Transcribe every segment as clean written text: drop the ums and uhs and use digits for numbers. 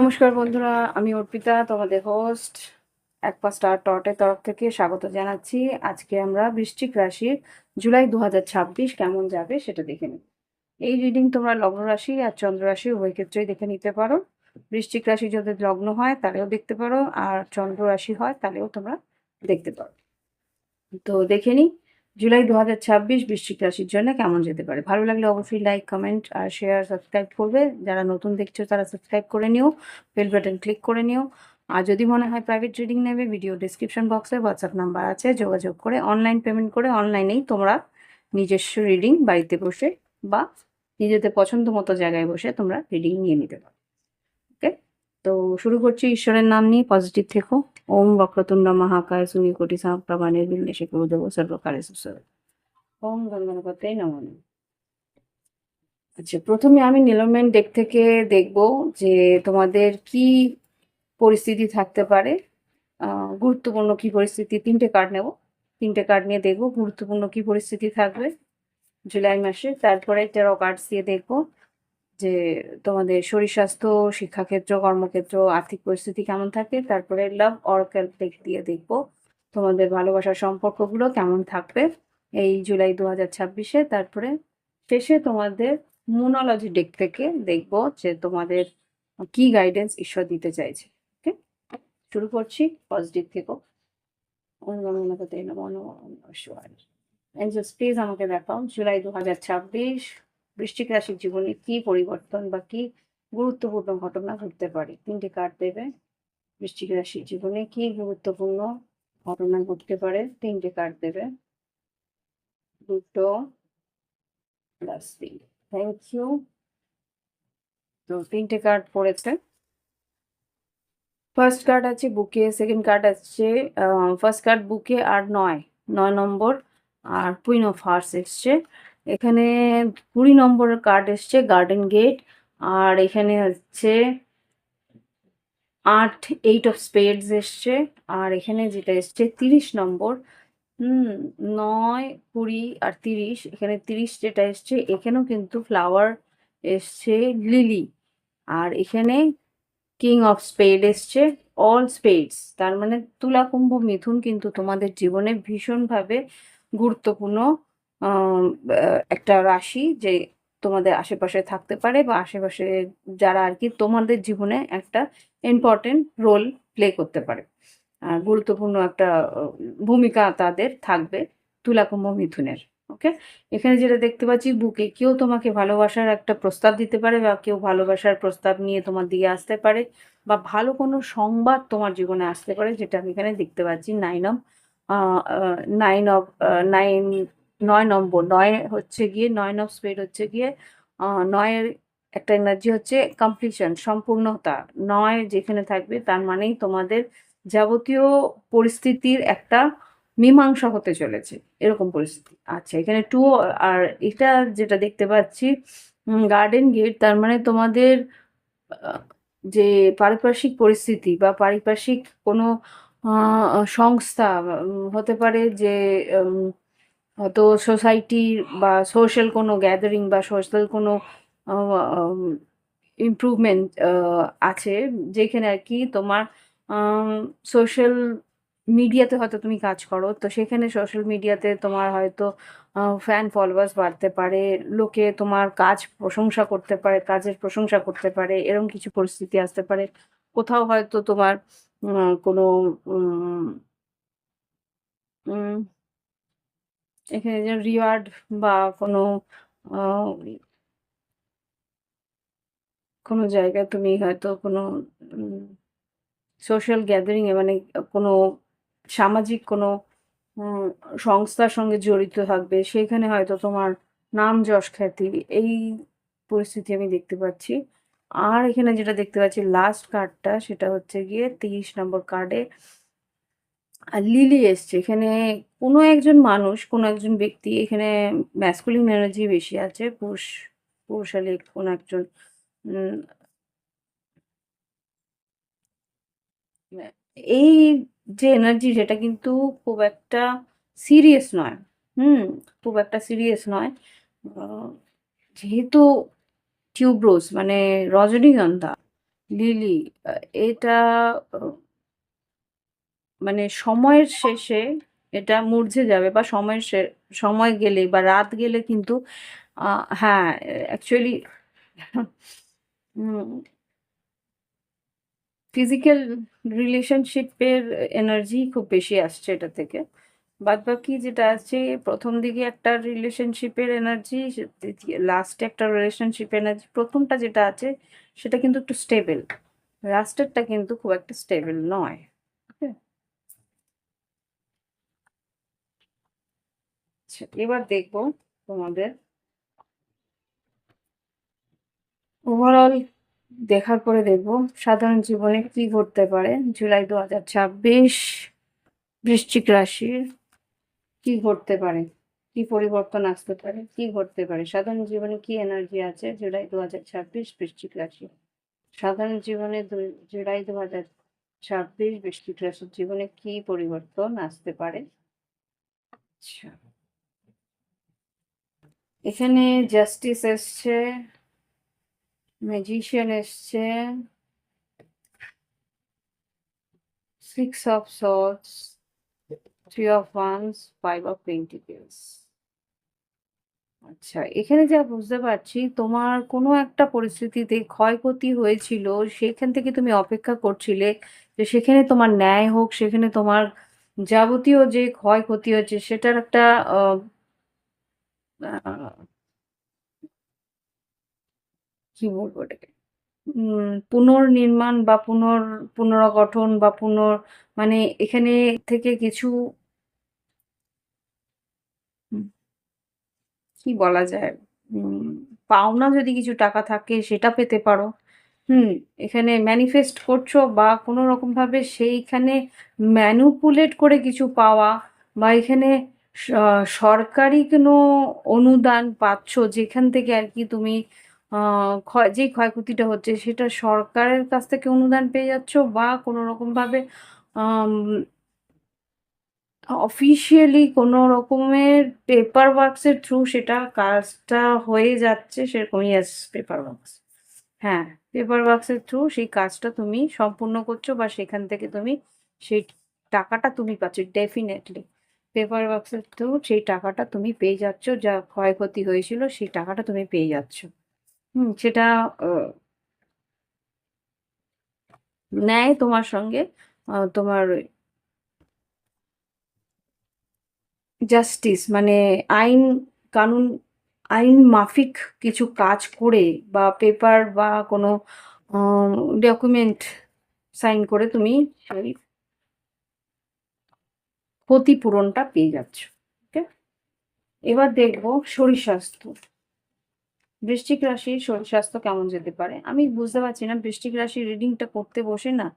নমস্কার বন্ধুরা, আমি অর্পিতা তোমাদের হোস্ট। এক পা স্টার টটের তরফ থেকে স্বাগত জানাচ্ছি। আজকে আমরা বৃশ্চিক রাশির জুলাই 2026 কেমন যাবে সেটা দেখে নিই। এই রিডিং তোমরা লগ্ন রাশি আর চন্দ্র রাশি উভয় ক্ষেত্রেই দেখে নিতে পারো। বৃশ্চিক রাশি যদি লগ্ন হয় তাহলেও দেখতে পারো, আর চন্দ্র রাশি হয় তাহলেও তোমরা দেখতে পারো। তো দেখে নিই জুলাই 2026 বৃশ্চিক রাশির জন্য কেমন যেতে পারে। ভালো লাগলে অবশ্যই লাইক, কমেন্ট আর শেয়ার, সাবস্ক্রাইব করবে। যারা নতুন দেখছো তারা সাবস্ক্রাইব করে নিও, বেল বাটন ক্লিক করে নিও। আর যদি মনে হয় প্রাইভেট রিডিং নেবে, ভিডিও ডিসক্রিপশন বক্সে হোয়াটসঅ্যাপ নাম্বার আছে, যোগাযোগ করে অনলাইন পেমেন্ট করে অনলাইনেই তোমরা নিজস্ব রিডিং বাড়িতে বসে বা নিজেদের পছন্দ মতো জায়গায় বসে তোমরা রিডিং নিয়ে নিতে পারো। ওকে, তো শুরু করছি ঈশ্বরের নাম নিয়ে। পজিটিভ থেকো। ওম বক্রতুণ্ড মহাকায় সূর্যকোটি সমপ্রভা নির্বিঘ্নে কুরুদেব সর্বকার্যেষু সর্বদা। ওম গণগণপতয়ে নমঃ। আচ্ছা, প্রথমে আমি নিলমেন্ট ডেক থেকে দেখব যে তোমাদের কি পরিস্থিতি থাকতে পারে। গুরুত্বপূর্ণ কি পরিস্থিতি, 3টে কার্ড নেব। 3টে কার্ড নিয়ে দেখব গুরুত্বপূর্ণ কি পরিস্থিতি থাকবে জুলাই মাসে। তারপরে ট্যারো কার্ডস দিয়ে দেখব যে তোমাদের শরীর স্বাস্থ্য, শিক্ষাক্ষেত্র, কর্মক্ষেত্র, আর্থিক পরিস্থিতি কেমন থাকে। তারপরে লাভ অরাকেল ডেক দিয়ে দেখব তোমাদের ভালোবাসার সম্পর্কগুলো কেমন থাকবে এই জুলাই 2026-এ। তারপরে শেষে তোমাদের মুনোলজি ডেক থেকে দেখব যে তোমাদের কি গাইডেন্স ঈশ্বর দিতে চাইছে। ওকে, শুরু করছি। পজিটিভ থেকো। এঞ্জেলস প্লিজ আমাকে দেখাও জুলাই 2026 বৃশ্চিক রাশির জীবনে কি পরিবর্তন বা কি গুরুত্বপূর্ণ ঘটনা ঘটতে পারে। 3টে কার্ড দেবে। বৃশ্চিক রাশির জীবনে কি গুরুত্বপূর্ণ ঘটনা ঘটতে পারে, 3টে কার্ড দেবে। 2টো প্লাস 3। Thank you. তো 3টে কার্ড পড়েছে। ফার্স্ট কার্ড আছে বুকে, সেকেন্ড কার্ড আছে ফার্স্ট কার্ড বুকে আর 9 নম্বর, আর কুইন অফ হার্টস এসছে। এখানে 20 নম্বরের কার্ড এসছে গার্ডেন গেট, আর এখানে হচ্ছে 8 অফ স্পেডস এসছে, আর এখানে যেটা এসছে 30 নম্বর। 9, 20 আর 30। এখানে 30 যেটা এসছে এখানেও কিন্তু ফ্লাওয়ার এসছে, লিলি। আর এখানে কিং অফ স্পেড এসছে, অল স্পেডস। তার মানে তুলা, কুম্ভ, মিথুন কিন্তু তোমাদের জীবনে ভীষণভাবে গুরুত্বপূর্ণ একটা রাশি, যে তোমাদের আশেপাশে থাকতে পারে বা আশেপাশে যারা আর কি তোমাদের জীবনে একটা ইম্পর্টেন্ট রোল প্লে করতে পারে। গুরুত্বপূর্ণ একটা ভূমিকা তাদের থাকবে তুলা, কুম্ভ, মিথুনের। ওকে, এখানে যেটা দেখতে পাচ্ছি বুকে কেউ তোমাকে ভালোবাসার একটা প্রস্তাব দিতে পারে, বা কেউ ভালোবাসার প্রস্তাব নিয়ে তোমার দিকে আসতে পারে, বা ভালো কোনো সংবাদ তোমার জীবনে আসতে পারে, যেটা আমি এখানে দেখতে পাচ্ছি। 9 নম্বর, 9 হচ্ছে গিয়ে 9 অফ স্পেড হচ্ছে গিয়ে 9-এর একটা এনার্জি হচ্ছে কমপ্লিশন, সম্পূর্ণতা। 9 যেখানে থাকবে তার মানেই তোমাদের যাবতীয় পরিস্থিতির একটা মীমাংসা হতে চলেছে, এরকম পরিস্থিতি। আচ্ছা, এখানে 2 আর এটা যেটা দেখতে পাচ্ছি গার্ডেন গেট, তার মানে তোমাদের যে পারিপার্শ্বিক পরিস্থিতি বা পারিপার্শ্বিক কোনো সংস্থা হতে পারে, যে হয়তো সোসাইটির বা সোশ্যাল কোনো গ্যাদারিং বা সোশ্যাল কোনো ইমপ্রুভমেন্ট আছে, যেখানে আর কি তোমার সোশ্যাল মিডিয়াতে হয়তো তুমি কাজ করো, তো সেখানে সোশ্যাল মিডিয়াতে তোমার হয়তো ফ্যান ফলোয়ার্স বাড়তে পারে, লোকে তোমার কাজ প্রশংসা করতে পারে, কাজের প্রশংসা করতে পারে, এরকম কিছু পরিস্থিতি আসতে পারে। কোথাও হয়তো তোমার কোনো এখানে যে রিওয়ার্ড বা কোনো কোনো জায়গায় তুমি হয়তো কোনো সোশ্যাল গ্যাদারিংয়ে, মানে কোনো সামাজিক কোনো সংস্থার সঙ্গে জড়িত থাকবে, সেখানে হয়তো তোমার নাম যশ খ্যাতি, এই পরিস্থিতি আমি দেখতে পাচ্ছি। আর এখানে যেটা দেখতে পাচ্ছি লাস্ট কার্ডটা, সেটা হচ্ছে গিয়ে 30 নম্বর কার্ডে লিলি এসছে। এখানে কোনো একজন মানুষ, কোনো একজন ব্যক্তি, এখানে ম্যাসকুলিন এনার্জি বেশি আছে, পুরুষালী কোনো একজন এই যে এনার্জি, যেটা কিন্তু খুব একটা সিরিয়াস নয়। হুম, খুব একটা সিরিয়াস নয়। যেহেতু টিউবরোজ মানে রজনীগন্ধা, লিলি, এটা আহ, মানে সময়ের শেষে এটা মুরঝে যাবে, বা সময় গেলে বা রাত গেলে কিন্তু হ্যাঁ, অ্যাকচুয়ালি ফিজিক্যাল রিলেশনশিপের এনার্জি খুব বেশি আসছে এটা থেকে। বাদবাকি যেটা আছে, প্রথম দিকে একটা রিলেশনশিপের এনার্জি, লাস্টে একটা রিলেশনশিপ এনার্জি। প্রথমটা যেটা আছে সেটা কিন্তু একটু স্টেবল, লাস্টেরটা কিন্তু খুব একটা স্টেবল নয়। ওকে, আচ্ছা, এবার দেখবো তোমাদের ওভারঅল। দেখার পরে দেখবো সাধারণ জীবনে কি ঘটতে পারে জুলাই 2026 বৃশ্চিক রাশির। কি ঘটতে পারে, কি পরিবর্তন আসতে পারে, কি ঘটতে পারে, সাধারণ জীবনে কি এনার্জি আছে জুলাই 2026 বৃশ্চিক রাশি। সাধারণ জীবনে জুলাই 2026 বৃশ্চিক রাশির জীবনে কি পরিবর্তন আসতে পারে। আচ্ছা, এখানে জাস্টিস এসছে, ম্যাজিশিয়ান এসছে, six of swords, three of wands, five of pentacles. আচ্ছা, এখানে যা বুঝতে পারছি, তোমার কোনো একটা পরিস্থিতিতে ক্ষয়ক্ষতি হয়েছিল, সেখান থেকে তুমি অপেক্ষা করছিলে যে সেখানে তোমার ন্যায় হোক, সেখানে তোমার যাবতীয় যে ক্ষয়ক্ষতি হয়েছে সেটার একটা আহ, আহ, কি বলবো এটাকে, পুনর্নির্মাণ বা পুনর্গঠন বা মানে এখানে থেকে কিছু কি বলা যায়, উম পাওনা যদি কিছু টাকা থাকে সেটা পেতে পারো। হুম, এখানে ম্যানিফেস্ট করছো বা কোনো রকমভাবে সেইখানে ম্যানুপুলেট করে কিছু পাওয়া, বা এখানে সরকারি কোনো অনুদান পাচ্ছো যেখান থেকে আর কি তুমি যেই ক্ষয়ক্ষতিটা হচ্ছে সেটা সরকারের কাছ থেকে অনুদান পেয়ে যাচ্ছো, বা কোনো রকমভাবে অফিসিয়ালি কোনো রকমের পেপার ওয়ার্কসের থ্রু সেটা কাজটা হয়ে যাচ্ছে, সেরকম। Yes, paper works. হ্যাঁ, পেপার ওয়ার্কসের থ্রু সেই কাজটা তুমি সম্পূর্ণ করছো, বা সেখান থেকে তুমি সেই টাকাটা তুমি পাচ্ছ ডেফিনেটলি। পেপার ওয়ার্কসের থ্রু সেই টাকাটা তুমি পেয়ে যাচ্ছ, যা ক্ষয়ক্ষতি হয়েছিল সেই টাকাটা তুমি পেয়ে যাচ্ছ। সেটা নেয় তোমার সঙ্গে, তোমার জাস্টিস মানে আইন কানুন, আইন মাফিক কিছু কাজ করে বা পেপার বা কোনো ডকুমেন্ট সাইন করে তুমি সেই ক্ষতিপূরণটা পেয়ে যাচ্ছ। ওকে, এবার দেখবো শরীর স্বাস্থ্য। বৃশ্চিক রাশির শরীর স্বাস্থ্য কেমন যেতে পারে। আমি বুঝতে পারছি না, বৃশ্চিক রাশির রিডিংটা করতে বসে না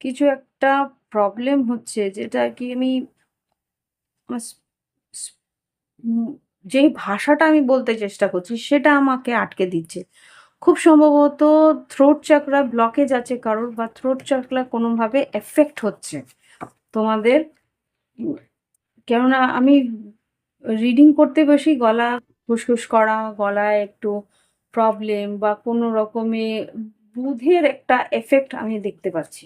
কিছু একটা প্রবলেম হচ্ছে, যেটা কি আমি আমার উম যেই ভাষাটা আমি বলতে চেষ্টা করছি সেটা আমাকে আটকে দিচ্ছে। খুব সম্ভবত থ্রোট চাকরা ব্লকেজ আছে কারোর, বা থ্রোট চাকরা কোনোভাবে এফেক্ট হচ্ছে তোমাদের। উম কেননা আমি রিডিং করতে বসি গলা খুসখুস করা, গলায় একটু প্রবলেম বা কোনো রকমে বুধের একটা এফেক্ট আমি দেখতে পাচ্ছি।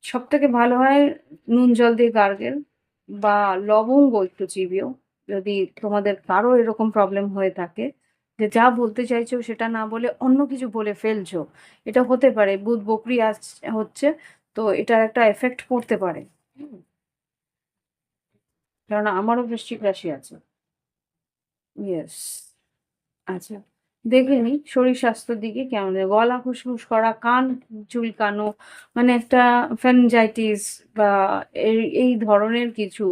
সবথেকে ভালো হয় নুন জল দিয়ে গার্গেল, বা লবঙ্গ একটু চিবিও, যদি তোমাদের কারো এরকম প্রবলেম হয়ে থাকে যে যা বলতে চাইছো সেটা না বলে অন্য কিছু বলে ফেলছো। এটা হতে পারে বুধ বকরি হচ্ছে, তো এটার একটা এফেক্ট পড়তে পারে। হুম, কারণ আমারও বৃশ্চিক রাশি আছে। ইয়েস। আচ্ছা, দেখে নিই শরীর স্বাস্থ্যের দিকে কেমন যায়। গলা খুসখুস করা, কান চুলকানো, মানে একটা ফ্যানজাইটিস বা এই ধরনের কিছু,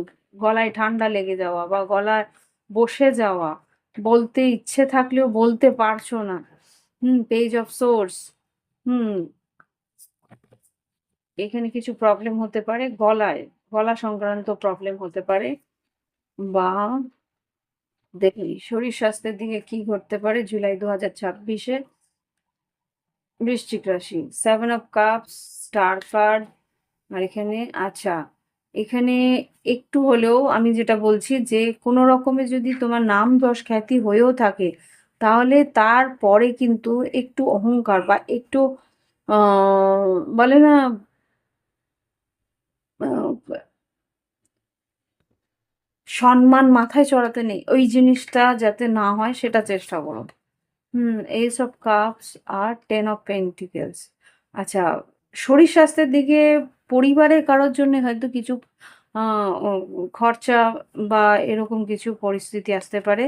গলায় ঠান্ডা লেগে যাওয়া বা গলায় বসে যাওয়া, বলতে ইচ্ছে থাকলেও বলতে পারছো না। Page of swords. হুম, এখানে কিছু প্রবলেম হতে পারে গলায়, গলা সংক্রান্ত প্রবলেম হতে পারে। বা দেখি শরীর স্বাস্থ্যের দিকে কি ঘটতে পারে জুলাই 2026-এ বৃশ্চিক রাশি। Seven of cups, star card. আর এখানে আচ্ছা, এখানে একটু হলেও আমি যেটা বলছি যে কোনো রকমে যদি তোমার নাম যশ খ্যাতি হয়েও থাকে, তাহলে তারপরে কিন্তু একটু অহংকার বা একটু বলে না সম্মান মাথায় চড়াতে নেই, ওই জিনিসটা যাতে না হয় সেটা চেষ্টা করো। এস অফ কাপস আর 10 অফ পেন্টিকেলস। আচ্ছা, শরীর স্বাস্থ্যের দিকে পরিবারের কারোর জন্য হয়তো কিছু খরচা বা এরকম কিছু পরিস্থিতি আসতে পারে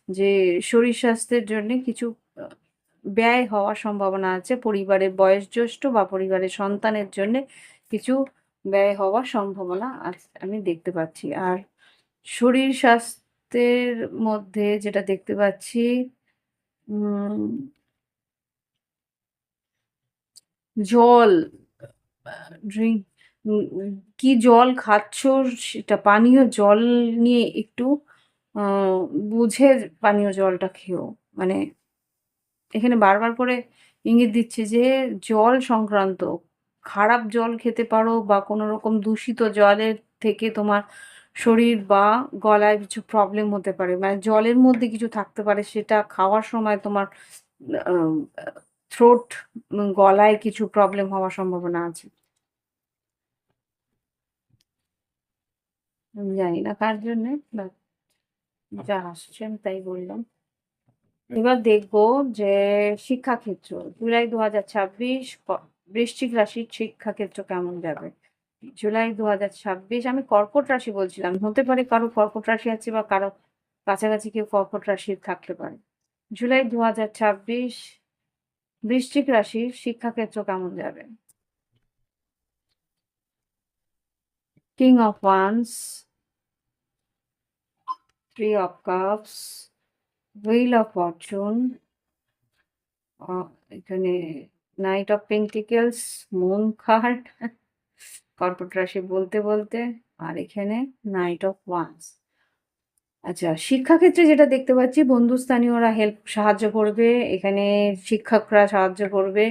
যে শরীর স্বাস্থ্যের জন্যে কিছু আ ব্যয় হওয়ার সম্ভাবনা আছে। পরিবারের বয়োজ্যেষ্ঠ বা পরিবারের সন্তানের জন্যে কিছু ব্যয় হওয়ার সম্ভাবনা আমি দেখতে পাচ্ছি। আর শরীর স্বাস্থ্যের মধ্যে যেটা দেখতে পাচ্ছি, উম জল ড্রিঙ্ক কি জল খাচ্ছ সেটা পানীয় জল নিয়ে একটু আ বুঝে পানীয় জলটা খেও। মানে এখানে বারবার করে ইঙ্গিত দিচ্ছে যে জল সংক্রান্ত খারাপ জল খেতে পারো বা কোনো রকম দূষিত জলের থেকে তোমার শরীর বা গলায় কিছু প্রবলেম হতে পারে। মানে জলের মধ্যে কিছু থাকতে পারে সেটা খাওয়ার সময় তোমার আম আ থ্রোট গলায় কিছু প্রবলেম হওয়ার সম্ভাবনা আছে। আমি জানি না কার জন্যে বাট যা আসছে আমি তাই বললাম। এবার দেখব যে শিক্ষাক্ষেত্র জুলাই ২০২৬ বৃশ্চিক রাশির শিক্ষাক্ষেত্র কেমন যাবে? জুলাই ২০২৬ আমি কর্কট রাশি বলছিলাম। হতে পারে কারো কর্কট রাশি আছে বা কারো কাছাকাছি কেউ কর্কট রাশির থাকতে পারে। জুলাই ২০২৬ বৃশ্চিক রাশির শিক্ষাক্ষেত্র কেমন যাবে? King of wands, three of cups, wheel of fortune, আ এখানে knight of pentacles, moon card, কর্কট রাশি বলতে, আর এখানে নাইট অফ ওয়ান্স। আচ্ছা, শিক্ষাক্ষেত্রে যেটা দেখতে পাচ্ছি বন্ধুস্থানীয়রা সাহায্য করবে। এখানে শিক্ষকরা সাহায্য করবে।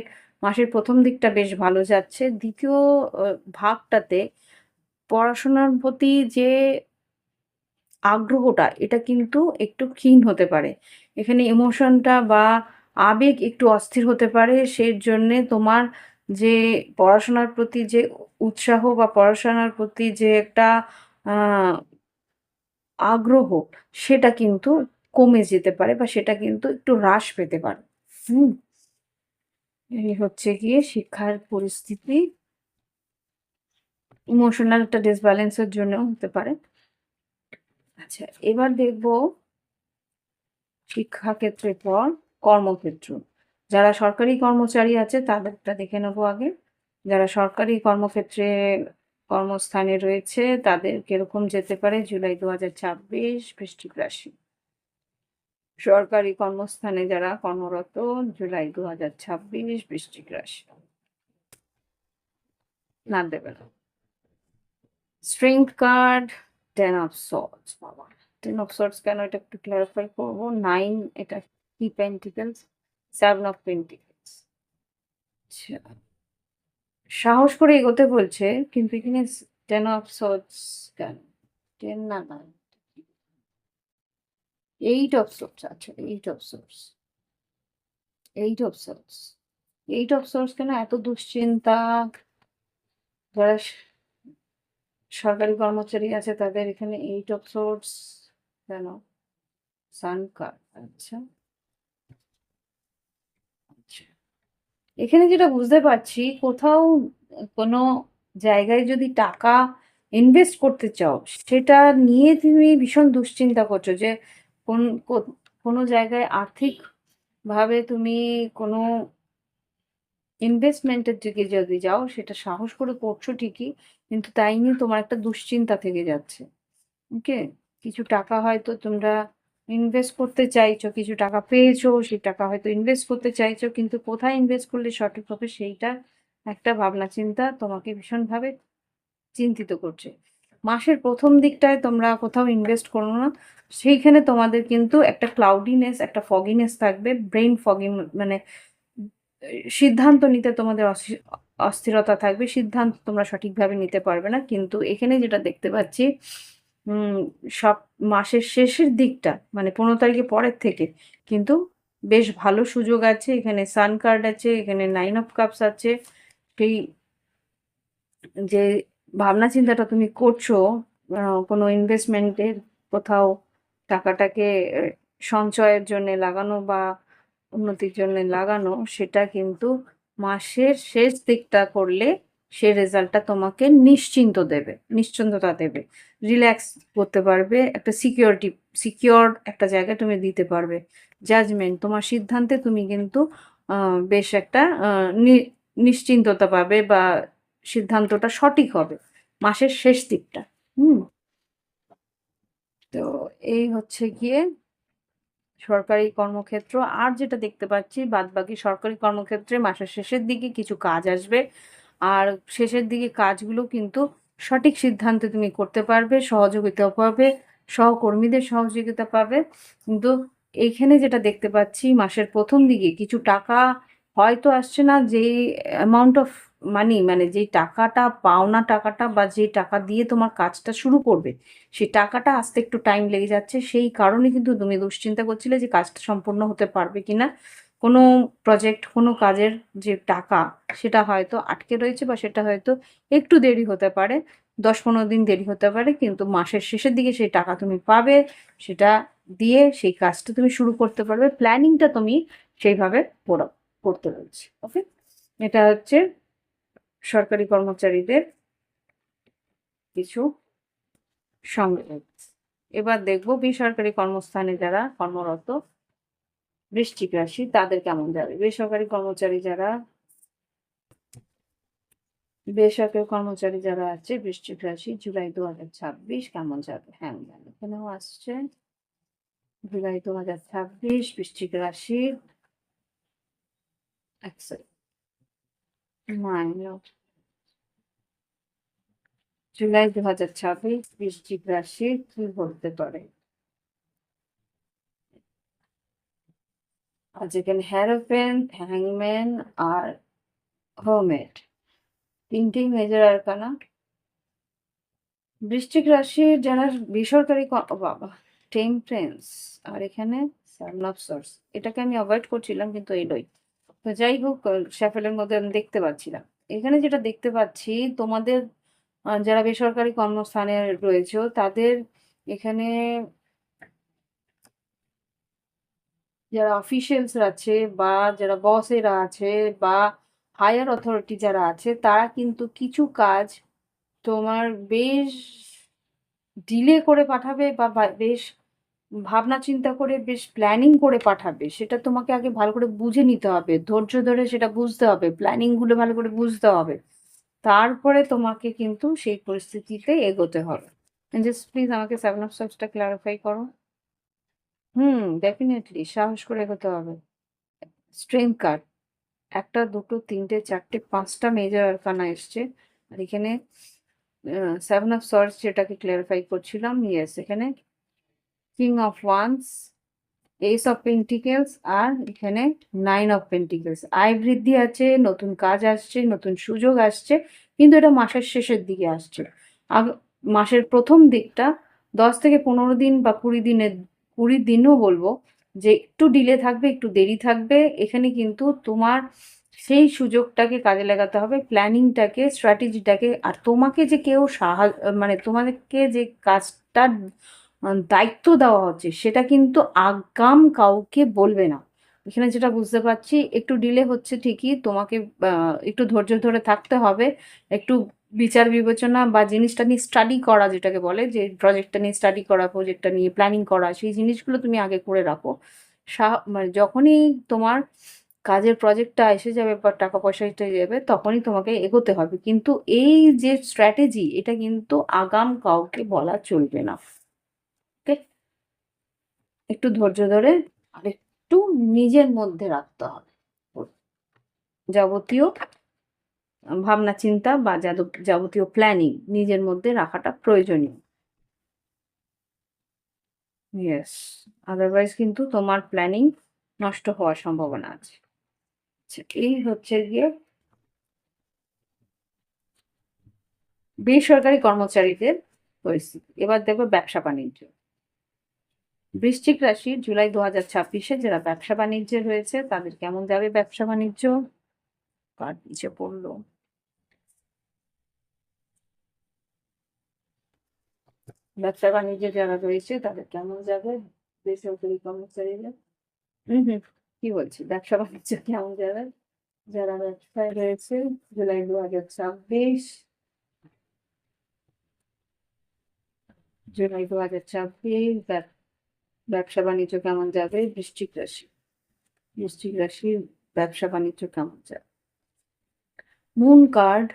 মাসের ১ম দিকটা বেশ ভালো যাচ্ছে। ২য় ভাগটাতে পড়াশোনার প্রতি যে আগ্রহটা এটা কিন্তু একটু ক্ষীণ হতে পারে। এখানে ইমোশনটা বা আবেগ একটু অস্থির হতে পারে। সেজন্যে তোমার যে পড়াশোনার প্রতি যে উৎসাহ বা পড়াশোনার প্রতি যে একটা আ আগ্রহ সেটা কিন্তু কমে যেতে পারে বা সেটা কিন্তু একটু হ্রাস পেতে পারে। হুম? এই হচ্ছে গিয়ে শিক্ষার পরিস্থিতি। ইমোশনাল একটা ডিসব্যালেন্স এর জন্যও হতে পারে। আচ্ছা, এবার দেখব শিক্ষাক্ষেত্রের পর কর্মক্ষেত্র। যারা সরকারি কর্মচারী আছে তাদেরটা দেখে নেব আগে। যারা সরকারি কর্মক্ষেত্রে কর্মস্থানে রয়েছে তাদের কিরকম যেতে পারে জুলাই ২০২৬ বৃশ্চিক রাশি। সরকারি কর্মস্থানে যারা কর্মরত জুলাই ২০২৬ বৃশ্চিক রাশি। না দেবে না। স্ট্রেংথ কার্ড, 10 অফ সোর্ডস বাবা! 10 অফ সোর্ডস কেন এটা একটু ক্লারিফাই করব। 9 এটা কি পেন্টিকলস, 7 অফ পেন্টিকলস। আচ্ছা, সাহস করে এগোতে বলছে কিন্তু এখানে 10 অফ সোর্ডস কেন? 10 না 9, 8 অফ সোর্ডস আচ্ছা 8 of swords, 8 of swords. 8 of swords কেন এত দুশ্চিন্তা? যারা সরকারি কর্মচারী আছে তাদের এখানে 8 অফ সোর্ডস কেন? সান কার্ড আচ্ছা, আচ্ছা। এখানে যেটা বুঝতে পারছি কোথাও কোনো জায়গায় যদি টাকা ইনভেস্ট করতে চাও সেটা নিয়ে তুমি ভীষণ দুশ্চিন্তা করছো যে কোন কোনো জায়গায় আর্থিকভাবে তুমি কোনো ইনভেস্টমেন্টের দিকে যদি যাও সেটা সাহস করে করছো ঠিকই কিন্তু তাই নিয়ে তোমার একটা দুশ্চিন্তা থেকে যাচ্ছে। ওকে, কিছু টাকা হয়তো তোমরা ইনভেস্ট করতে চাইছো, কিছু টাকা পেয়েছো, সেই টাকা হয়তো ইনভেস্ট করতে চাইছো, কিন্তু কোথায় ইনভেস্ট করলে সঠিক হবে সেইটা একটা ভাবনা চিন্তা তোমাকে ভীষণভাবে চিন্তিত করছে। মাসের ১ম দিকটায় তোমরা কোথাও ইনভেস্ট করো না। সেইখানে তোমাদের কিন্তু একটা ক্লাউডিনেস, একটা ফগিনেস থাকবে, ব্রেইন ফগি মানে সিদ্ধান্ত নিতে তোমাদের অস্থিরতা থাকবে। সিদ্ধান্ত তোমরা সঠিকভাবে নিতে পারবে না। কিন্তু এখানে যেটা দেখতে পাচ্ছি উম সব মাসের শেষের দিকটা মানে ১৫ তারিখের পরের থেকে কিন্তু বেশ ভালো সুযোগ আছে। এখানে সান কার্ড আছে, এখানে 9 অফ কাপস আছে। সেই যে ভাবনা চিন্তাটা তুমি করছো কোনো ইনভেস্টমেন্টের, কোথাও টাকাটাকে সঞ্চয়ের জন্য লাগানো বা উন্নতির জন্য লাগানো, সেটা কিন্তু মাসের শেষ দিকটা করলে সে রেজাল্টটা তোমাকে নিশ্চিন্ততা দেবে, রিল্যাক্স করতে পারবে, একটা সিকিওর একটা জায়গায় তুমি দিতে পারবে। জাজমেন্ট, তোমার সিদ্ধান্তে তুমি কিন্তু বেশ একটা নিশ্চিন্ততা পাবে, বা সিদ্ধান্তটা সঠিক হবে মাসের শেষ দিকটা। হুম। তো এই হচ্ছে গিয়ে সরকারি কর্মক্ষেত্র। আর যেটা দেখতে পাচ্ছি, বাদবাকি সরকারি কর্মক্ষেত্রে মাসের শেষের দিকে কিছু কাজ আসবে। আর শেষের দিকে কাজগুলো কিন্তু সঠিক সিদ্ধান্তে তুমি করতে পারবে, সহযোগিতা পাবে, সহকর্মীদের সহযোগিতা পাবে। কিন্তু এইখানে যেটা দেখতে পাচ্ছি, মাসের প্রথম দিকে কিছু টাকা হয়তো আসছে না, যেই অ্যামাউন্ট অফ মানি, মানে যেই টাকাটা, পাওনা টাকাটা বা যে টাকা দিয়ে তোমার কাজটা শুরু করবে, সেই টাকাটা আসতে একটু টাইম লেগে যাচ্ছে। সেই কারণে কিন্তু তুমি দুশ্চিন্তা করছিলে যে কাজটা সম্পূর্ণ হতে পারবে কিনা। কোনো প্রজেক্ট, কোনো কাজের যে টাকা, সেটা হয়তো আটকে রয়েছে, বা সেটা হয়তো একটু দেরি হতে পারে, 10-15 দিন দেরি হতে পারে, কিন্তু মাসের শেষের দিকে সেই টাকা তুমি পাবে। সেটা দিয়ে সেই কাজটা তুমি শুরু করতে পারবে। প্ল্যানিংটা তুমি সেইভাবে করতে রয়েছে। ওকে, এটা হচ্ছে সরকারি কর্মচারীদের কিছু সংকেত। এবার দেখবো বেসরকারি কর্মস্থানে যারা কর্মরত বৃশ্চিক রাশি, তাদের কেমন যাবে। বেসরকারি কর্মচারী যারা আছে বৃশ্চিক রাশি, জুলাই 2026 কেমন যাবে। হ্যাঁ, এখানেও আসছে জুলাই 2026 বৃশ্চিক রাশির। এক সেকেন্ড, জুলাই 2026 বৃশ্চিক রাশির কি হতে পারে। আজ এখানে হ্যারোফেন্ট, হ্যাংম্যান আর হোমেড, তিনটেই মেজর আরকানা। বৃশ্চিক রাশির যারা বেসরকারি বাবা, টেম্পারেন্স, আর এখানে সেভেন অফ সোর্স। এটাকে আমি অ্যাভয়েড করছিলাম, কিন্তু এলোই। তো যাই হোক, শ্যাফেলের মধ্যে আমি দেখতে পাচ্ছিলাম। এখানে যেটা দেখতে পাচ্ছি, তোমাদের যারা বেসরকারি কর্মস্থানে রয়েছে তাদের এখানে যারা অফিসিয়ালস আছে, বা যারা বসেরা আছে, বা হায়ার অথরিটি যারা আছে, তারা কিন্তু কিছু কাজ তোমার বেশ ডিলে করে পাঠাবে, বা বেশ ভাবনা চিন্তা করে, বেশ প্ল্যানিং করে পাঠাবে। সেটা তোমাকে আগে ভালো করে বুঝে নিতে হবে, ধৈর্য ধরে সেটা বুঝতে হবে, প্ল্যানিং গুলো ভালো করে বুঝতে হবে। তারপরে তোমাকে কিন্তু সেই পরিস্থিতিতে এগোতে হবে। জাস্ট প্লিজ আমাকে সেভেন অফ সোর্সটা ক্লারিফাই করো। ডেফিনেটলি সাহস করে এগোতে হবে। স্ট্রেংথ কার্ড, একটা, দুটো, তিনটে, চারটে, পাঁচটা মেজর আরকানা এসছে। আর এখানে সেভেন অফ সোর্স যেটাকে ক্লারিফাই করছিলাম, ইয়েস, এখানে king of wands, ace of pentacles, আর এখানে 9 অফ পেন্টিকেলস। আয় বৃদ্ধি আছে, নতুন কাজ আসছে, নতুন সুযোগ আসছে, কিন্তু এটা মাসের শেষের দিকে আসছে। মাসের প্রথম দিকটা 10 থেকে 15 দিন বা 20 দিনের, 20 দিনও বলবো, যে একটু ডিলে থাকবে, একটু দেরি থাকবে। এখানে কিন্তু তোমার সেই সুযোগটাকে কাজে লাগাতে হবে, প্ল্যানিংটাকে, স্ট্র্যাটেজিটাকে। আর তোমাকে যে কেউ মানে তোমাদেরকে যে কাজটা দায়িত্ব দেওয়া হচ্ছে, সেটা কিন্তু আগাম কাউকে বলবে না। এখানে যেটা বুঝতে পারছি, একটু ডিলে হচ্ছে ঠিকই, তোমাকে একটু ধৈর্য ধরে থাকতে হবে, একটু বিচার বিবেচনা বা জিনিসটা নিয়ে স্টাডি করা, যেটাকে বলে যে প্রজেক্টটা নিয়ে স্টাডি করা, প্রজেক্টটা নিয়ে প্ল্যানিং করা, সেই জিনিসগুলো তুমি আগে করে রাখো। মানে যখনই তোমার কাজের প্রজেক্টটা এসে যাবে বা টাকা পয়সা এসে যাবে, তখনই তোমাকে এগোতে হবে। কিন্তু এই যে স্ট্র্যাটেজি, এটা কিন্তু আগাম কাউকে বলা চলবে না। ওকে, একটু ধৈর্য ধরে আর একটু নিজের মধ্যে রাখতে হবে যাবতীয় ভাবনা চিন্তা, বা যাবতীয় প্ল্যানিং নিজের মধ্যে রাখাটা প্রয়োজনীয়। ইয়েস, আদারওয়াইজ কিন্তু তোমার প্ল্যানিং নষ্ট হওয়ার সম্ভাবনা আছে। আচ্ছা, এই হচ্ছে গিয়ে বেসরকারি কর্মচারীদের পরিস্থিতি। এবার দেখো ব্যবসা বাণিজ্য। বৃশ্চিক রাশি জুলাই 2026-এ যারা ব্যবসা বাণিজ্যে রয়েছে তাদের কেমন যাবে ব্যবসা বাণিজ্য? কার নিচে পড়লো? ব্যবসা বাণিজ্যে যারা রয়েছে তাদের কেমন যাবে? বেসরকারি কর্মচারীরা কি বলছি, ব্যবসা বাণিজ্য কেমন যাবে? যারা ব্যবসায় রয়েছে জুলাই 2026, জুলাই 2026 ব্যবসা বাণিজ্য কেমন যাবে? বৃশ্চিক রাশি, বৃশ্চিক রাশির ব্যবসা বাণিজ্য কেমন যাবে? Moon card,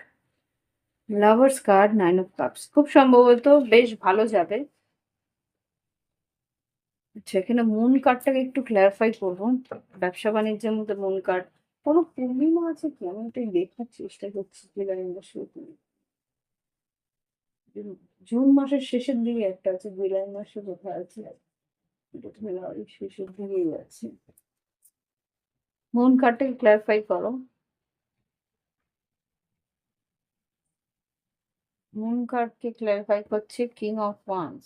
lovers card, 9 of Cups, খুব সম্ভবত বেশ ভালো যাবে। আচ্ছা, এখানে মুন কার্ডটাকে একটু ক্লারিফাই করবো। ব্যবসা বাণিজ্যের মধ্যে মুন কার্ড কোনো পূর্ণিমা আছে কি? আমি ওটাই দেখার চেষ্টা করছি। জুলাই মাসে, জুন মাসের শেষের দিকে একটা আছে, জুলাই মাসে কোথায় আছে? জুলাই শেষের দিকেই আছে। মুন কার্ডটাকে ক্লারিফাই করো। মুন কার্ডকে ক্লারিফাই করছে কিং অফ ওয়ান্স,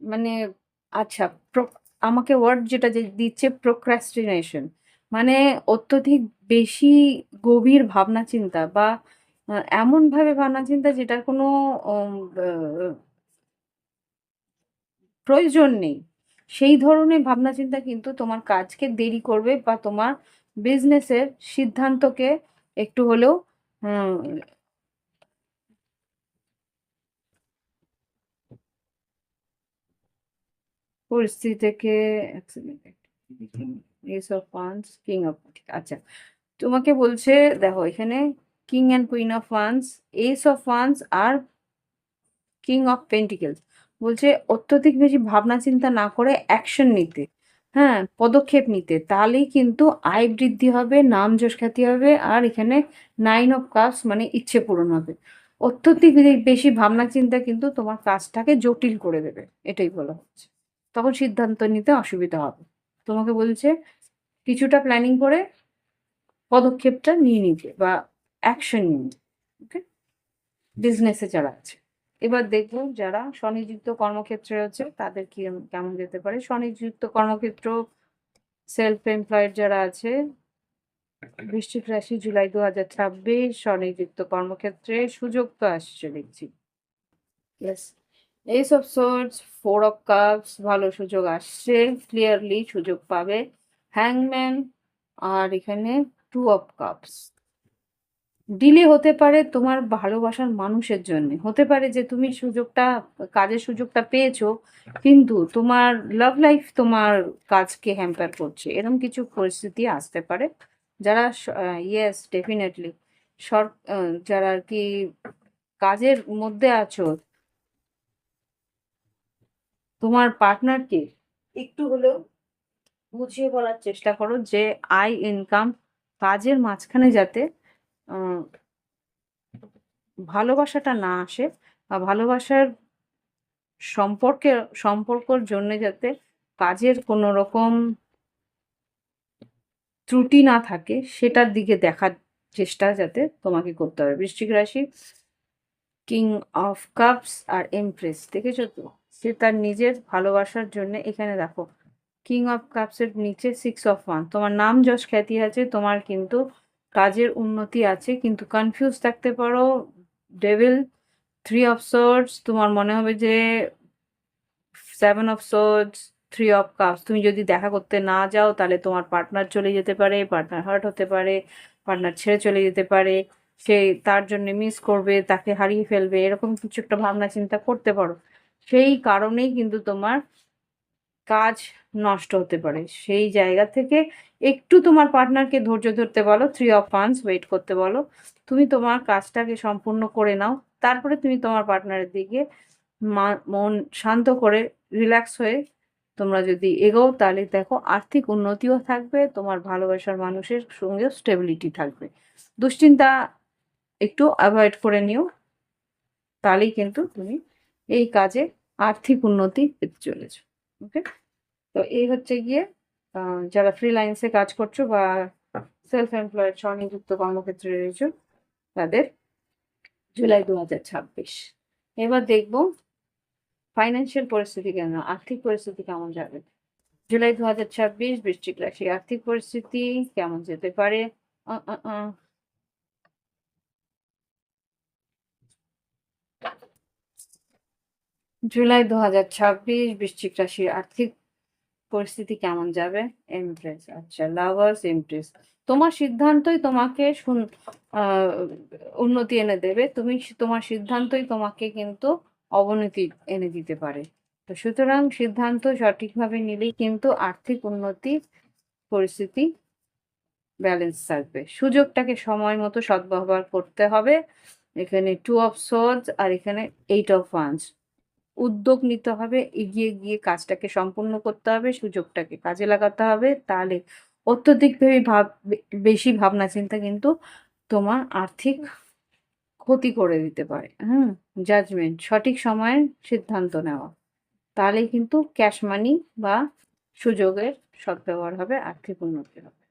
মানে আচ্ছা আমাকে ওয়ার্ড যেটা দিচ্ছে প্রোক্রাস্টিনেশন, মানে অত্যধিক বেশি গভীর ভাবনা চিন্তা বা এমনভাবে ভাবনা চিন্তা যেটার কোনো প্রয়োজন নেই, সেই ধরনের ভাবনা চিন্তা কিন্তু তোমার কাজকে দেরি করবে বা তোমার বিজনেসের সিদ্ধান্তকে একটু হলেও পরিস্থিতি থেকে ace of wands, king of, আচ্ছা তোমাকে বলছে দেখো এখানে king and queen of wands, ace of wands আর কিং অফ পেন্টিকেলস, বলছে অত্যধিক বেশি ভাবনা চিন্তা না করে অ্যাকশন নিতে, হ্যাঁ পদক্ষেপ নিতে, তাহলেই কিন্তু আয় বৃদ্ধি হবে, নাম যশ খ্যাতি হবে। আর এখানে 9 of Cups মানে ইচ্ছে পূরণ হবে। অত্যধিক বেশি ভাবনা চিন্তা কিন্তু তোমার কাজটাকে জটিল করে দেবে, এটাই বলা হচ্ছে। তখন সিদ্ধান্ত নিতে অসুবিধা হবে। তোমাকে বলছে কিছুটা প্ল্যানিং করে পদক্ষেপটা নিয়ে নিতে বা অ্যাকশন নিতে। ওকে, বিজনেসে যারা আছে। এবার দেখবো যারা স্বনিযুক্ত কর্মক্ষেত্রে আছে তাদের কি কেমন যেতে পারে। স্বনিযুক্ত কর্মক্ষেত্র, সেলফ এমপ্লয়েড যারা আছে, বৃশ্চিক রাশি জুলাই 2026, স্বনিযুক্ত কর্মক্ষেত্রে সুযোগ তো আসছে দেখছি। Yes, S of swords, 4 of Cups, ভালো সুযোগ আসছে, ক্লিয়ারলি সুযোগ পাবে। হ্যাংম্যান, আর এখানে 2 of Cups, ডিলে হতে পারে তোমার ভালোবাসার মানুষের জন্য, হতে পারে যে তুমি সুযোগটা, কাজের সুযোগটা পেয়েছো কিন্তু তোমার লাভ লাইফ তোমার কাজকে হ্যাম্পার করছে, এরকম কিছু পরিস্থিতি আসতে পারে। যারা ইয়েস ডেফিনেটলি যারা আর কি কাজের মধ্যে আছো, তোমার পার্টনারকে একটু হলেও বুঝিয়ে বলার চেষ্টা করো যে আয় ইনকাম কাজের মাঝখানে যাতে ভালোবাসাটা না আসে, বা ভালোবাসার সম্পর্কর জন্য যাতে কাজের কোনো রকম ত্রুটি না থাকে সেটার দিকে দেখার চেষ্টা যাতে তোমাকে করতে হবে। বৃশ্চিক রাশি, কিং অফ কাপস আর এমপ্রেস, দেখেছো তো সে তার নিজের ভালোবাসার জন্য, এখানে দেখো কিং অফ কাপসের নিচে 6 of Wands, তোমার নাম যশ খ্যাতি আছে, তোমার কিন্তু কাজের উন্নতি আছে, কিন্তু কনফিউজ থাকতে পারো। ডেভিল, 3 of Swords, তোমার মনে হবে যে 7 of Swords, 3 of Cups, তুমি যদি দেখা করতে না যাও তাহলে তোমার পার্টনার চলে যেতে পারে, পার্টনার হার্ট হতে পারে, পার্টনার ছেড়ে চলে যেতে পারে, সে তার জন্য মিস করবে, তাকে হারিয়ে ফেলবে, এরকম কিছু একটা ভাবনা চিন্তা করতে পারো। সেই কারণেই কিন্তু তোমার কাজ নষ্ট হতে পারে। সেই জায়গা থেকে একটু তোমার পার্টনারকে ধৈর্য ধরতে বলো, 3 of Wands ওয়েট করতে বলো, তুমি তোমার কাজটাকে সম্পূর্ণ করে নাও, তারপরে তুমি তোমার পার্টনারের দিকে মন শান্ত করে রিল্যাক্স হয়ে তোমরা যদি এগোও তাহলে দেখো আর্থিক উন্নতিও থাকবে, তোমার ভালোবাসার মানুষের সঙ্গেও স্টেবিলিটি থাকবে। দুশ্চিন্তা একটু অ্যাভয়েড করে নিও, তাহলেই কিন্তু তুমি এই কাজে আর্থিক উন্নতি পেতে চলেছো। ওকে, তো এই হচ্ছে গিয়ে যারা ফ্রিল্যান্সে কাজ করছো বা সেলফ এমপ্লয়েড স্বনিযুক্ত কর্মক্ষেত্রে রয়েছো তাদের জুলাই 2026। এবার দেখবো ফাইন্যান্সিয়াল পরিস্থিতি কেমন, আর্থিক পরিস্থিতি কেমন যাবে? জুলাই 2026 বৃশ্চিক রাশি আর্থিক পরিস্থিতি কেমন যেতে পারে? আ, আ, আ। জুলাই 2026 বৃশ্চিক রাশির আর্থিক পরিস্থিতি কেমন যাবে? এমপ্রেস, আচ্ছা, লাভার্স, এমপ্রেস। তোমার সিদ্ধান্তই তোমাকে আহ, উন্নতি এনে দেবে। তোমার সিদ্ধান্তই তোমাকে কিন্তু অবনতি এনে দিতে পারে। তো সুতরাং সিদ্ধান্ত সঠিকভাবে নিলেই কিন্তু আর্থিক উন্নতি পরিস্থিতি ব্যালেন্স থাকবে। সুযোগটাকে সময় মতো সদ্ব্যবহার করতে হবে। এখানে 2 অফ সোর্ডস আর এখানে 8 অফ ওয়ান্স। উদ্যোগ নিতে হবে, এগিয়ে গিয়ে কাজটাকে সম্পূর্ণ করতে হবে, সুযোগটাকে কাজে লাগাতে হবে। তাহলে অত্যধিকভাবে বেশি ভাবনা চিন্তা কিন্তু তোমার আর্থিক ক্ষতি করে দিতে পারে। জাজমেন্ট, সঠিক সময়ে সিদ্ধান্ত নেওয়া, তাহলেই কিন্তু ক্যাশ মানি বা সুযোগের সদ্ব্যবহার হবে, আর্থিক উন্নতি হবে।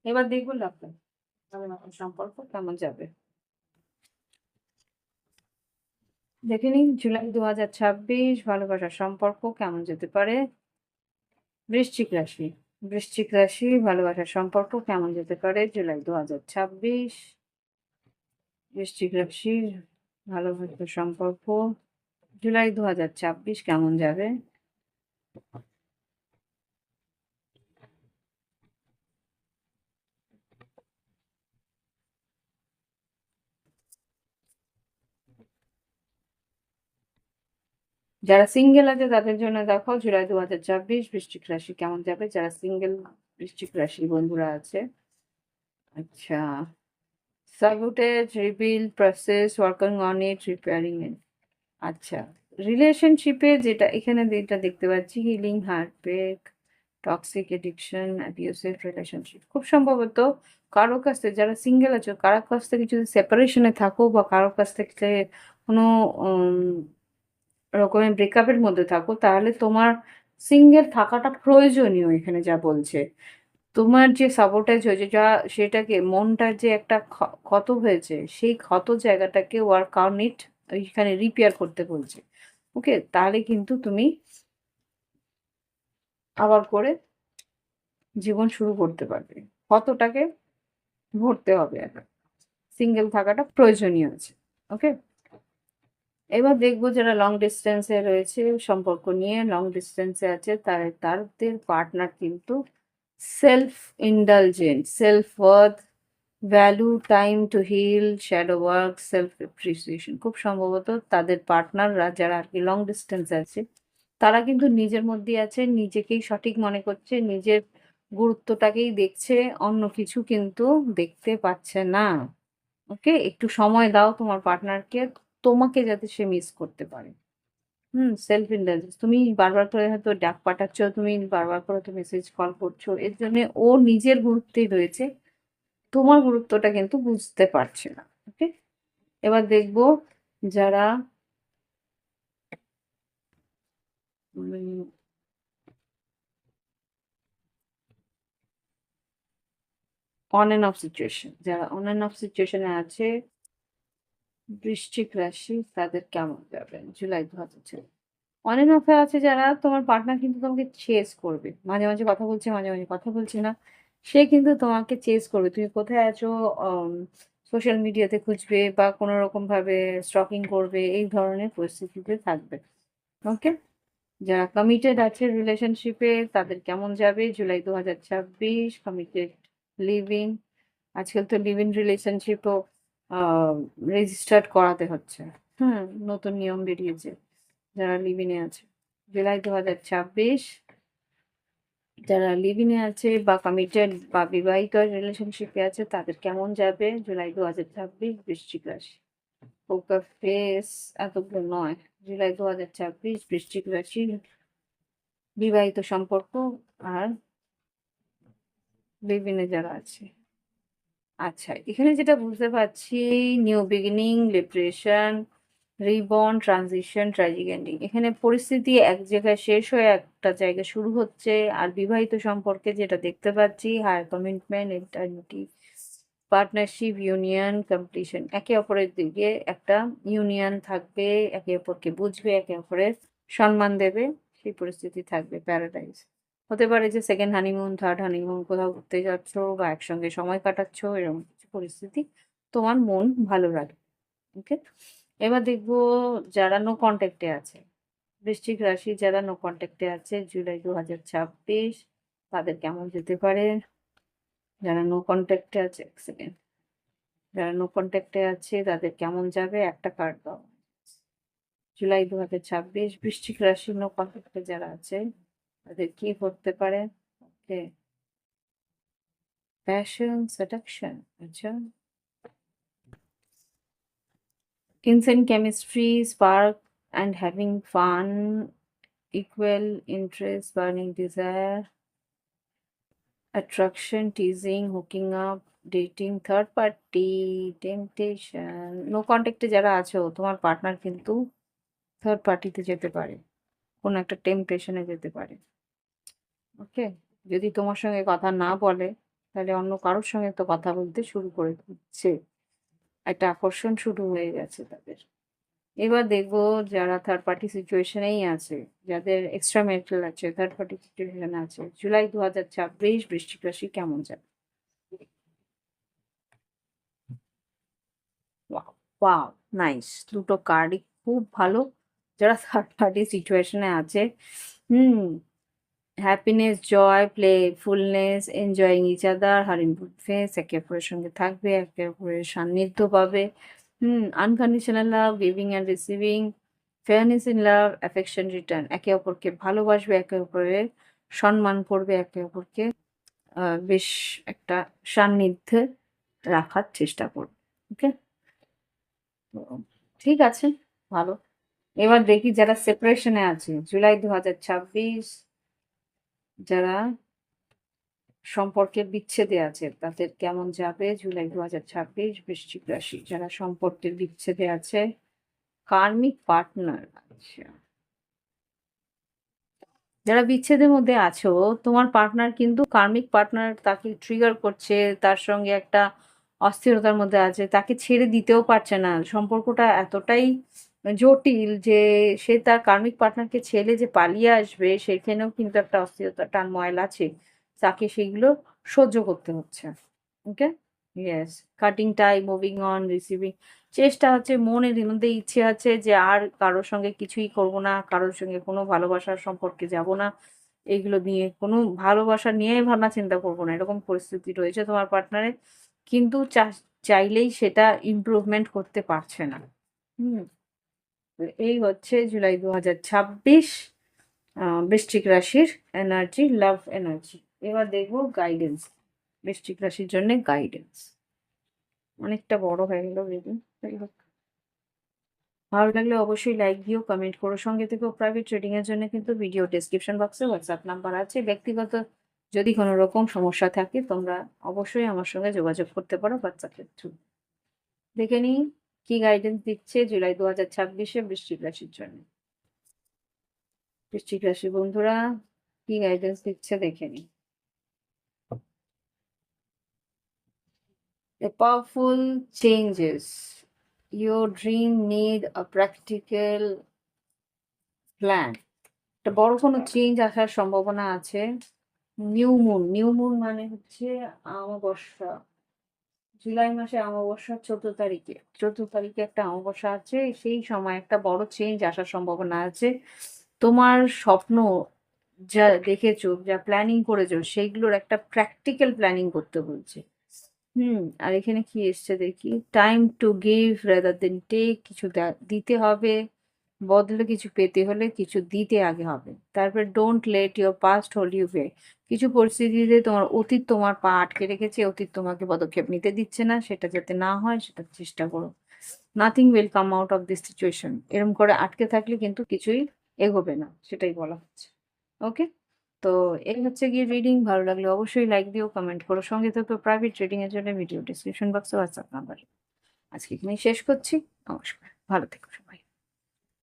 এবার দেখবো আপনার সম্পর্ক কেমন যাবে। দেখে নিন জুলাই 2026 ভালোবাসার সম্পর্ক কেমন যেতে পারে। বৃশ্চিক রাশি, বৃশ্চিক রাশি ভালোবাসার সম্পর্ক কেমন যেতে পারে জুলাই 2026। বৃশ্চিক রাশির ভালোবাসার সম্পর্ক জুলাই 2026 কেমন যাবে? যারা সিঙ্গেল আছে তাদের জন্য দেখো জুলাই 2026 বৃশ্চিক রাশি কেমন যাবে। যারা সিঙ্গেল বৃশ্চিক রাশি বন্ধুরা আছে, আচ্ছা, sabotage, rebuild, process, working on it, repairing it. আচ্ছা, রিলেশনশিপে যেটা দেখতে পাচ্ছি, healing, heartbreak, toxic addiction, abusive relationship. খুব সম্ভবত কারো কাছ থেকে, যারা সিঙ্গেল আছো, কারো কাছ থেকে যদি সেপারেশনে থাকো বা কারো কাছ থেকে কোনো রকমের ব্রেকআপের মধ্যে থাকো, তাহলে তোমার সিঙ্গেল থাকাটা প্রয়োজনীয়। এখানে যা বলছে, তোমার যে সাবোটাইজ হয়েছে, সেটাকে মনটার যে একটা ক্ষত হয়েছে, সেই ক্ষত জায়গাটাকে ওয়ার্ক অন ইট, ওইখানে রিপেয়ার করতে বলছে। ওকে, তাহলে কিন্তু তুমি আবার করে জীবন শুরু করতে পারবে। ক্ষতটাকে ভরতে হবে। এখন সিঙ্গেল থাকাটা প্রয়োজনীয় আছে। ওকে, এবার দেখবো যারা লং ডিস্টেন্সে রয়েছে, সম্পর্ক নিয়ে লং ডিস্টেন্সে আছে, তাদের পার্টনার কিন্তু self indulgent, self worth, value, time to heal, shadow work, self appreciation. খুব সম্ভবত তাদের পার্টনাররা যারা আর কি লং ডিস্টেন্স আছে, তারা কিন্তু নিজের মধ্যেই আছে, নিজেকেই সঠিক মনে করছে, নিজের গুরুত্বটাকেই দেখছে, অন্য কিছু কিন্তু দেখতে পাচ্ছে না। ওকে, একটু সময় দাও তোমার পার্টনারকে, তোমাকে যাতে সে মিস করতে পারে। সেলফ ইন্ডালজেন্স, তুমি বারবার করে হয়তো ডাক পাঠাচ্ছ, তুমি বারবার করে তো মেসেজ কল করছো, এর জন্য ও নিজের গুরুত্বেই রয়েছে, তোমার গুরুত্বটা কিন্তু বুঝতে পারছে না। ওকে, এবার দেখবো যারা অন এন্ড অফ সিচুয়েশন, যারা অন এন্ড অফ সিচুয়েশনে আছে বৃশ্চিক রাশি, তাদের কেমন যাবে জুলাই 2026। অন এন্ড অফে আছে যারা, তোমার পার্টনার কিন্তু তোমাকে চেস করবে, মাঝে মাঝে কথা বলছে, মাঝে মাঝে কথা বলছে না, সে কিন্তু তোমাকে চেস করবে। তুমি কোথায় আছো সোশ্যাল মিডিয়াতে খুঁজবে বা কোনো রকম ভাবে স্টকিং করবে, এই ধরনের পরিস্থিতিতে থাকবে। ওকে, যারা কমিটেড আছে রিলেশনশিপে, তাদের কেমন যাবে জুলাই 2026। কমিটেড লিভিং, আজকাল তো লিভ ইন রিলেশনশিপও রেজিস্টার্ড করাতে হচ্ছে। নতুন নিয়ম বেরিয়েছে। যারা লিভ ইনে আছে জুলাই 2026, যারা লিভ ইনে আছে বা কমিটেড বা বিবাহিত রিলেশনশিপে আছে, তাদের কেমন যাবে জুলাই 2026 বৃশ্চিক রাশি। পোকার ফেস, এতগুলো নয়। জুলাই 2026 বৃশ্চিক রাশি বিবাহিত সম্পর্ক আর লিভ ইনে যারা আছে। আচ্ছা, এখানে যেটা বুঝতে পারছি, new beginning, liberation, reborn, transition, tragic ending. এখানে পরিস্থিতি এক জায়গায় শেষ হয়ে একটা জায়গায় শুরু হচ্ছে। আর বিবাহিত সম্পর্কে যেটা দেখতে পাচ্ছি, higher commitment, eternity, partnership, union, completion. একে অপরের দিকে একটা ইউনিয়ন থাকবে, একে অপরকে বুঝবে, একে অপরের সম্মান দেবে, সেই পরিস্থিতি থাকবে। প্যারাডাইস হতে পারে যে সেকেন্ড হানিমুন, থার্ড হানিমুন, কোথাও ঘুরতে যাচ্ছ বা একসঙ্গে সময় কাটাচ্ছ, এরকম কিছু পরিস্থিতি তোমার মন ভালো রাখবে। ওকে, এবার দেখবো যারা নো কন্ট্যাক্টে আছে, বৃশ্চিক রাশি যারা নো কন্ট্যাক্টে আছে জুলাই 2026 তাদের কেমন যেতে পারে। যারা নো কন্ট্যাক্টে আছে, এক সেকেন্ড, যারা নো কন্ট্যাক্টে আছে তাদের কেমন যাবে, একটা কার্ড দাও। জুলাই 2026 বৃশ্চিক রাশি নো কন্ট্যাক্টে যারা আছে তাদের কি করতে পারে। ওকে, প্যাশন, সেডাকশন, আচ্ছা, insane chemistry, spark and having fun, equal interest, burning desire, attraction, teasing, hooking up, dating, third party, temptation। No কন্ট্যাক্টে যারা আছো তোমার পার্টনার কিন্তু থার্ড পার্টিতে যেতে পারে, কোনো একটা টেম্পটেশনে যেতে পারে। ওকে, যদি তোমার সঙ্গে কথা না বলে তাহলে অন্য কারোর সঙ্গে তো কথা বলতে শুরু করে দিচ্ছে, একটা আকর্ষণ শুরু হয়ে গেছে তাদের। এবার দেখবো যারা থার্ড পার্টি সিচুয়েশনেই আছে, যাদের এক্সট্রা ম্যারিটাল আছে, থার্ড পার্টি সিচুয়েশন আছে, জুলাই 2026 বৃশ্চিক রাশি কেমন যাবে। ওয়াও, নাইস, দুটো কার্ডই খুব ভালো। যারা থার্ড পার্টি সিচুয়েশনে আছে, hmm, happiness, joy, playfulness, enjoying each other, হারিমুড ফেস, একে অপরের সঙ্গে থাকবে, একে অপরের সান্নিধ্য পাবে, unconditional love, giving and receiving, fairness in love, affection return, একে অপরকে ভালোবাসবে, একে অপরের সম্মান করবে, একে অপরকে বেশ একটা সান্নিধ্যে রাখার চেষ্টা করবে। ওকে, ঠিক আছে, ভালো। এবার দেখি যারা সেপারেশনে আছে জুলাই 2026, যারা সম্পর্কের বিচ্ছেদে আছে তাদের কেমন যাবে জুলাই 2026 বৃশ্চিক রাশি। যারা সম্পর্কের বিচ্ছেদে আছে, কার্মিক পার্টনার, আচ্ছা, যারা বিচ্ছেদের মধ্যে আছো তোমার পার্টনার কিন্তু কার্মিক পার্টনার তাকে ট্রিগার করছে, তার সঙ্গে একটা অস্থিরতার মধ্যে আছে, তাকে ছেড়ে দিতেও পারছে না। সম্পর্কটা এতটাই জটিল যে সে তার কার্মিক পার্টনারকে ছেড়ে যে পালিয়ে আসবে সেখানেও কিন্তু একটা অস্থিরতা, টান ময়ল আছে, তাকে সেগুলো সহ্য করতে হচ্ছে। Okay, yes, cutting tie, moving on, receiving, চেষ্টা হচ্ছে, মনের মধ্যে ইচ্ছে আছে যে আর কারোর সঙ্গে কিছুই করব না, কারোর সঙ্গে কোনো ভালোবাসার সম্পর্কে যাব না, এইগুলো নিয়ে কোনো ভালোবাসা নিয়ে ভাবনা চিন্তা করবো না, এরকম পরিস্থিতি রয়েছে তোমার পার্টনারের। কিন্তু চাইলেই সেটা ইমপ্রুভমেন্ট করতে পারছে না। হুম, তো এই হচ্ছে জুলাই 2026 বৃশ্চিক রাশির এনার্জি, লাভ এনার্জি। এবার দেখবো গাইডেন্স, বৃশ্চিক রাশির জন্য গাইডেন্স। অনেকটা বড় হয়ে গেল ভিডিও, যাই হোক, ভালো লাগলে অবশ্যই লাইক দিও, কমেন্ট করো, সঙ্গে থেকেও। প্রাইভেট ট্রেডিং এর জন্য কিন্তু ভিডিও ডেসক্রিপশন বক্সে হোয়াটসঅ্যাপ নাম্বার আছে। ব্যক্তিগত যদি কোনো রকম সমস্যা থাকে তোমরা অবশ্যই আমার সঙ্গে যোগাযোগ করতে পারো হোয়াটসঅ্যাপের থ্রু। দেখে নিই কি গাইডেন্স দিচ্ছে জুলাই 2026 বৃশ্চিক রাশির জন্য। বৃশ্চিক রাশি বন্ধুরা কি গাইডেন্স দিচ্ছে দেখে নিই। A powerful changes. Your dream need a practical plan. একটা বড় কোনো চেঞ্জ আসার সম্ভাবনা আছে। নিউ মুন, নিউ মুন মানে হচ্ছে অমাবস্যা। জুলাই মাসে অমাবস্যা 14 তারিখে, 14 তারিখে একটা অমাবস্যা আছে, সেই সময় একটা বড় চেঞ্জ আসার সম্ভাবনা আছে। তোমার স্বপ্ন যা দেখেছো, যা প্ল্যানিং করেছো, সেইগুলোর একটা প্র্যাকটিক্যাল প্ল্যানিং করতে বলছে। আর এখানে কি এসছে দেখি, time to give rather than take, কিছু দিতে হবে, বদলে কিছু পেতে হলে কিছু দিতে আগে হবে। তারপর don't let your past hold you back, কিছু পরিস্থিতিতে তোমার অতীত তোমার পা আটকে রেখেছে, অতীত তোমাকে পদক্ষেপ নিতে দিচ্ছে না, সেটা যাতে না হয় সেটা চেষ্টা করো। Nothing will come out of this situation, এরকম করে আটকে থাকলে কিন্তু কিছুই এগোবে না, সেটাই বলা হচ্ছে। ওকে, তো এই হচ্ছে গিয়ে রিডিং। ভালো লাগলে অবশ্যই লাইক দিও, কমেন্ট করো, সঙ্গে থাকো। প্রাইভেট রিডিং এর জন্য ভিডিও ডিসক্রিপশন বক্সে হোয়াটসঅ্যাপ নাম্বার। আজকে এখানেই শেষ করছি। নমস্কার, ভালো থেকো সবাই।